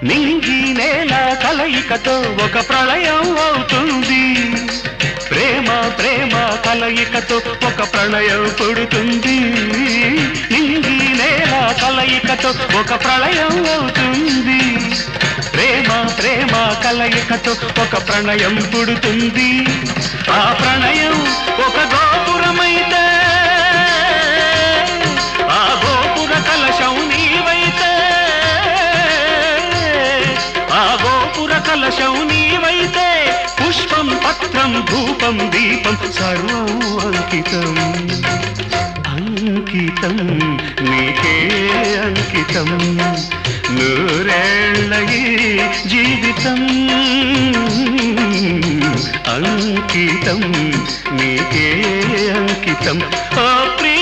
నింగి నేల కలయికతో ఒక ప్రళయం అవుతుంది. ప్రేమ ప్రేమ కలయికతో ఒక ప్రళయం పుడుతుంది. నింగి నేల కలయికతో ఒక ప్రళయం అవుతుంది. ప్రేమ ప్రేమ కలయికతో ఒక ప్రణయం పుడుతుంది. ఆ ప్రణయం ఒక గోపురమైతే ఆ గోపుర కలశం నీవైతే, ఆ గోపుర కలశం నీవైతే పుష్పం పత్రం ధూపం దీపం సర్వం అంకితం. అంకితం నీకే అంకితం. నూరేళ్ల ఈ జీవితం అంకితం నీకే అంకితం. ఓ ప్రియ